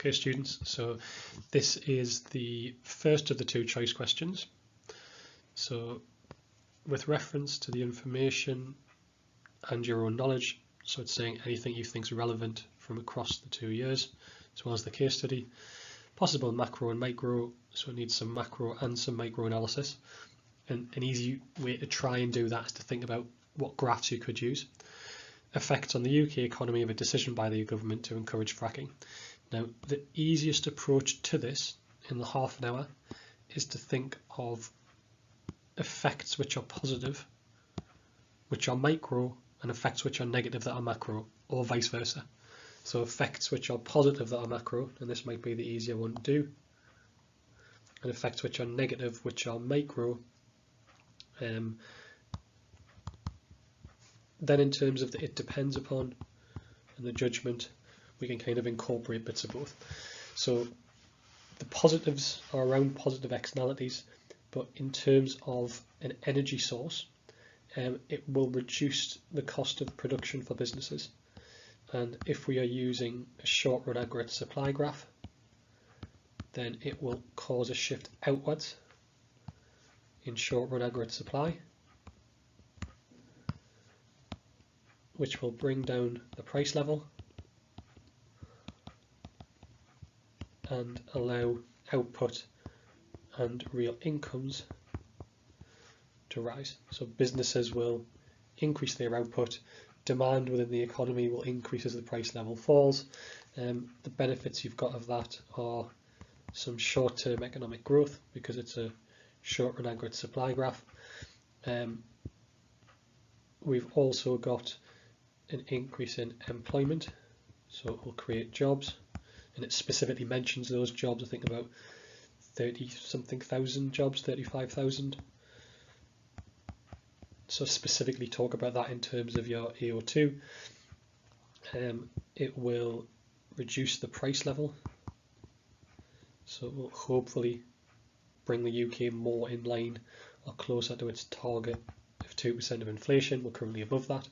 Okay, students, so this is the first of the two choice questions. So with reference to the information and your own knowledge, so it's saying anything you think is relevant from across the 2 years, as well as the case study, possible macro and micro, so it needs some macro and some micro analysis. And an easy way to try and do that is to think about what graphs you could use. Effects on the UK economy of a decision by the government to encourage fracking. Now, the easiest approach to this in the half an hour is to think of effects which are positive, which are micro, and effects which are negative that are macro, or vice versa. So effects which are positive that are macro, and this might be the easier one to do, and effects which are negative, which are micro. Then in terms of the it depends upon and the judgment, we can kind of incorporate bits of both. So the positives are around positive externalities, but in terms of an energy source, it will reduce the cost of production for businesses. And if we are using a short run aggregate supply graph, then it will cause a shift outwards in short run aggregate supply, which will bring down the price level and allow output and real incomes to rise. So businesses will increase their output, demand within the economy will increase as the price level falls. The benefits you've got of that are some short-term economic growth because it's a short run aggregate supply graph. We've also got an increase in employment, so it will create jobs, and it specifically mentions those jobs. I think about 30-something thousand jobs, 35,000. So specifically talk about that in terms of your AO2. It will reduce the price level, so it will hopefully bring the UK more in line or closer to its target of 2% of inflation. We're currently above that.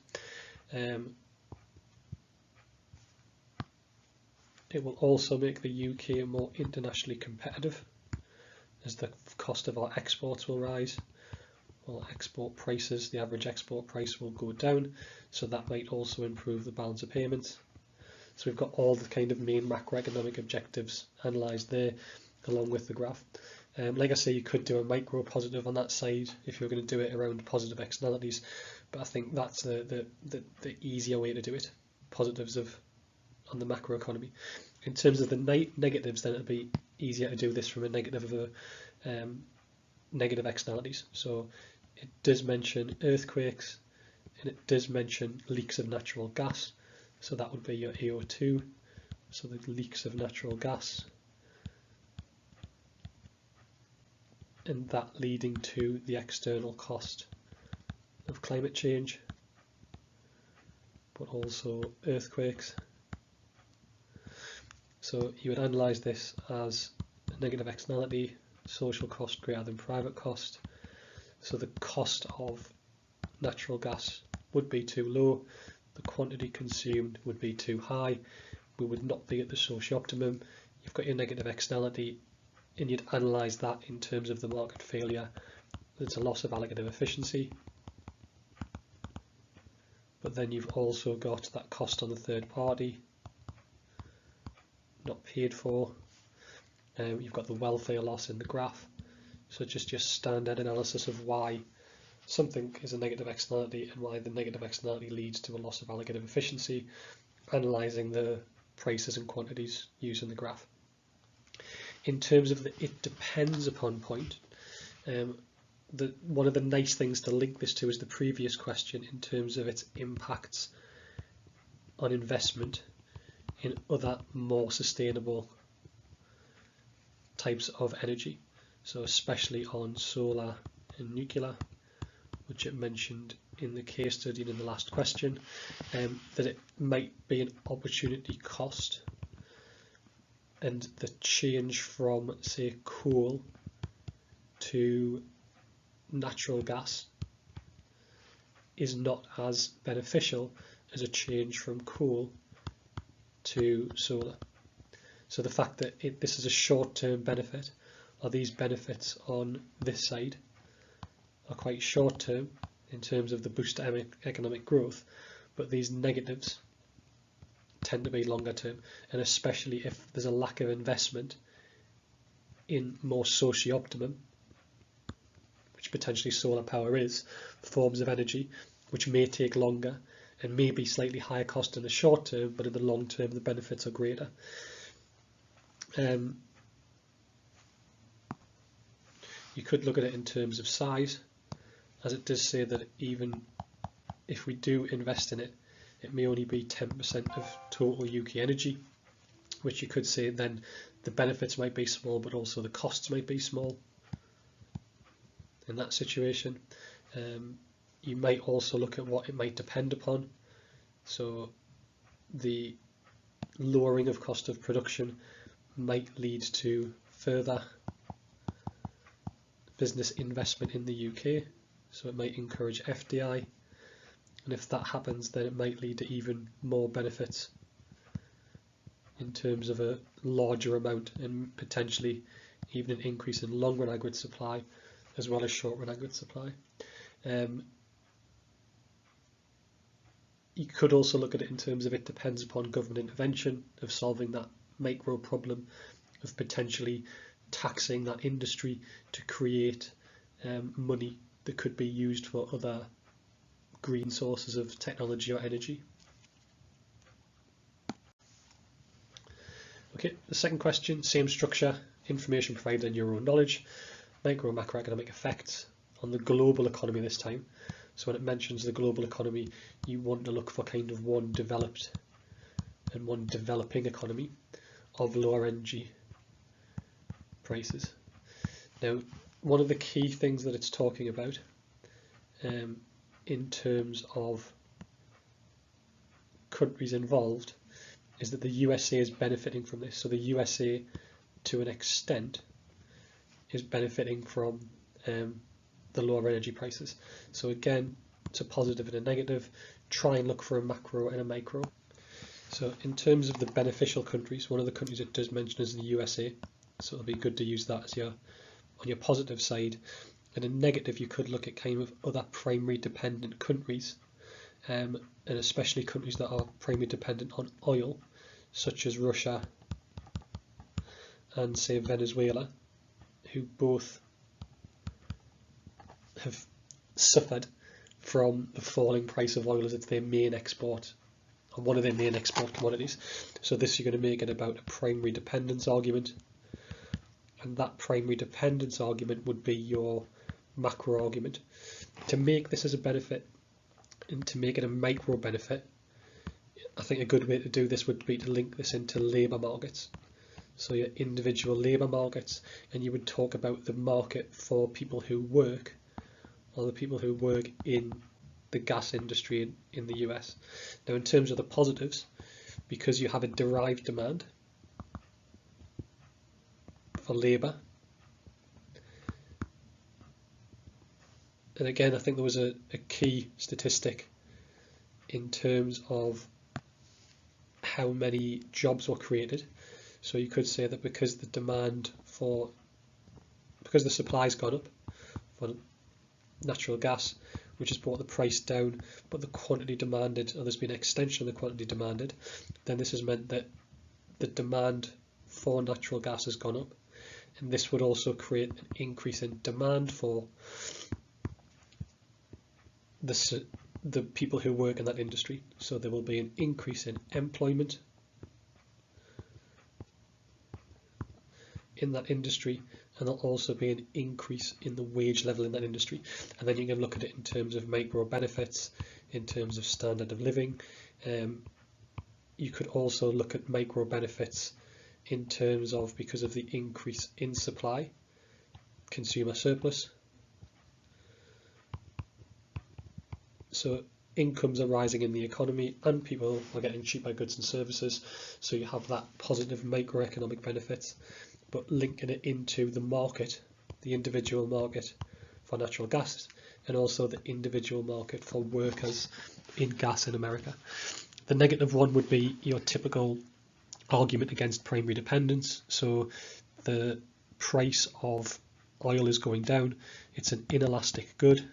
It will also make the UK more internationally competitive as the cost of our exports will rise. Well, export prices, the average export price will go down, so that might also improve the balance of payments. So we've got all the kind of main macroeconomic objectives analysed there along with the graph. Like I say, you could do a micro positive on that side if you're going to do it around positive externalities, but I think that's the easier way to do it, positives on the macro economy. In terms of the negatives, then it'll be easier to do this from a negative externalities. So it does mention earthquakes and it does mention leaks of natural gas, so that would be your AO2, so the leaks of natural gas, and that leading to the external cost of climate change, but also earthquakes. So you would analyse this as a negative externality, social cost greater than private cost. So the cost of natural gas would be too low, the quantity consumed would be too high, we would not be at the socio-optimum. You've got your negative externality, and you'd analyse that in terms of the market failure. There's a loss of allocative efficiency, but then you've also got that cost on the third party, not paid for. You've got the welfare loss in the graph, so just your standard analysis of why something is a negative externality and why the negative externality leads to a loss of allocative efficiency, analysing the prices and quantities used in the graph. In terms of the it depends upon point, one of the nice things to link this to is the previous question in terms of its impacts on investment in other more sustainable types of energy, so especially on solar and nuclear, which it mentioned in the case study and in the last question, that it might be an opportunity cost, and the change from, say, coal to natural gas is not as beneficial as a change from coal to solar. So the fact that this is a short-term benefit, or these benefits on this side are quite short-term in terms of the boost to economic growth, but these negatives tend to be longer-term, and especially if there's a lack of investment in more socio-optimum, which potentially solar power is, forms of energy, which may take longer and may be slightly higher cost in the short term, but in the long term the benefits are greater. You could look at it in terms of size, as it does say that even if we do invest in it, it may only be 10% of total UK energy, which you could say then the benefits might be small, but also the costs might be small in that situation. You might also look at what it might depend upon. So the lowering of cost of production might lead to further business investment in the UK, so it might encourage FDI, and if that happens then it might lead to even more benefits in terms of a larger amount and potentially even an increase in long run aggregate supply as well as short run aggregate supply. You could also look at it in terms of it depends upon government intervention of solving that micro problem of potentially taxing that industry to create money that could be used for other green sources of technology or energy. Okay, the second question, same structure, information provided in your own knowledge, micro and macroeconomic effects on the global economy this time. So when it mentions the global economy, you want to look for kind of one developed and one developing economy of lower energy prices. Now, one of the key things that it's talking about in terms of countries involved is that the USA is benefiting from this. So the USA, to an extent, is benefiting from the lower energy prices. So again, it's a positive and a negative. Try and look for a macro and a micro. So in terms of the beneficial countries, one of the countries it does mention is the USA. So it'll be good to use that as on your positive side. And in negative, you could look at kind of other primary dependent countries, and especially countries that are primarily dependent on oil, such as Russia and say Venezuela, who both have suffered from the falling price of oil as it's their main export, or one of their main export commodities. So this you're going to make it about a primary dependence argument, and that primary dependence argument would be your macro argument. To make this as a benefit and to make it a micro benefit, I think a good way to do this would be to link this into labour markets. So your individual labour markets, and you would talk about the market for people who work, or the people who work in the gas industry in the US. Now in terms of the positives, because you have a derived demand for labour, and again I think there was a key statistic in terms of how many jobs were created. So you could say that because the supply's gone up for natural gas, which has brought the price down, but the quantity demanded, or there's been an extension of the quantity demanded, then this has meant that the demand for natural gas has gone up, and this would also create an increase in demand for the people who work in that industry. So there will be an increase in employment in that industry, and there'll also be an increase in the wage level in that industry. And then you can look at it in terms of micro benefits, in terms of standard of living. You could also look at micro benefits in terms of, because of the increase in supply, consumer surplus. So incomes are rising in the economy and people are getting cheaper goods and services, so you have that positive microeconomic benefits. But linking it into the market, the individual market for natural gas, and also the individual market for workers in gas in America. The negative one would be your typical argument against primary dependence. So the price of oil is going down. It's an inelastic good.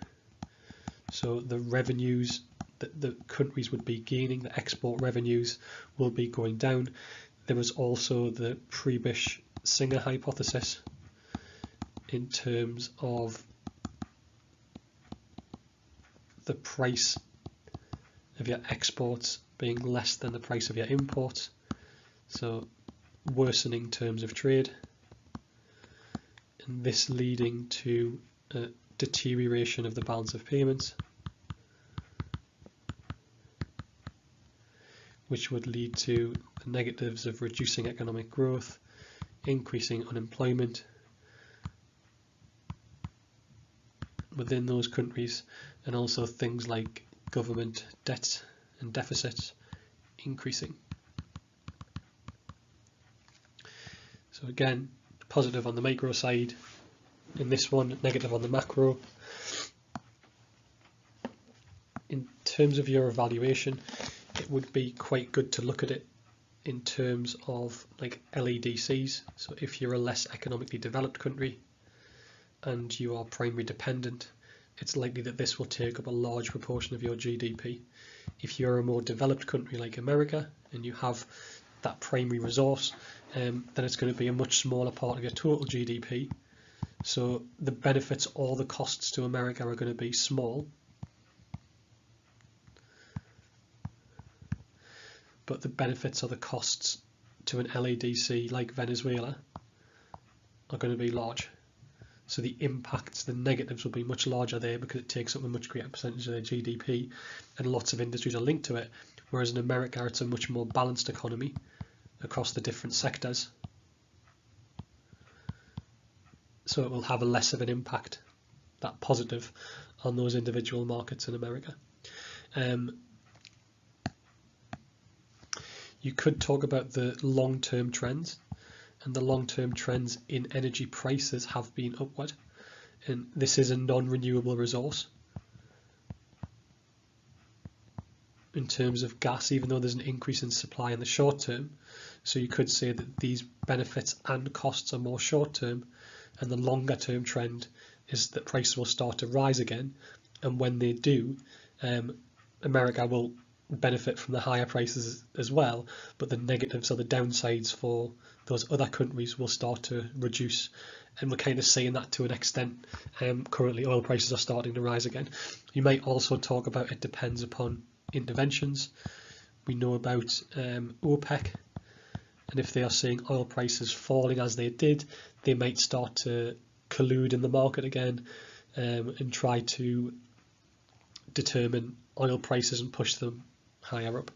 So the revenues that the countries would be gaining, the export revenues, will be going down. There was also the Prebisch-Singer hypothesis in terms of the price of your exports being less than the price of your imports, so worsening terms of trade, and this leading to a deterioration of the balance of payments, which would lead to the negatives of reducing economic growth, increasing unemployment within those countries, and also things like government debt and deficits increasing. So again, positive on the micro side, in this one negative on the macro. In terms of your evaluation, it would be quite good to look at it in terms of like LEDCs. So if you're a less economically developed country and you are primary dependent, it's likely that this will take up a large proportion of your GDP. If you're a more developed country like America and you have that primary resource, then it's going to be a much smaller part of your total GDP. So the benefits or the costs to America are going to be small, but the benefits or the costs to an LADC like Venezuela are going to be large. So the impacts, the negatives, will be much larger there because it takes up a much greater percentage of their GDP and lots of industries are linked to it, whereas in America it's a much more balanced economy across the different sectors. So it will have a less of an impact, that positive, on those individual markets in America. You could talk about the long-term trends, and the long-term trends in energy prices have been upward, and this is a non-renewable resource. In terms of gas, even though there's an increase in supply in the short term, so you could say that these benefits and costs are more short term, and the longer term trend is that prices will start to rise again, and when they do, America will benefit from the higher prices as well, but the negatives or the downsides for those other countries will start to reduce, and we're kind of seeing that to an extent. Currently oil prices are starting to rise again. You might also talk about it depends upon interventions. We know about OPEC, and if they are seeing oil prices falling as they did, they might start to collude in the market again and try to determine oil prices and push them higher up.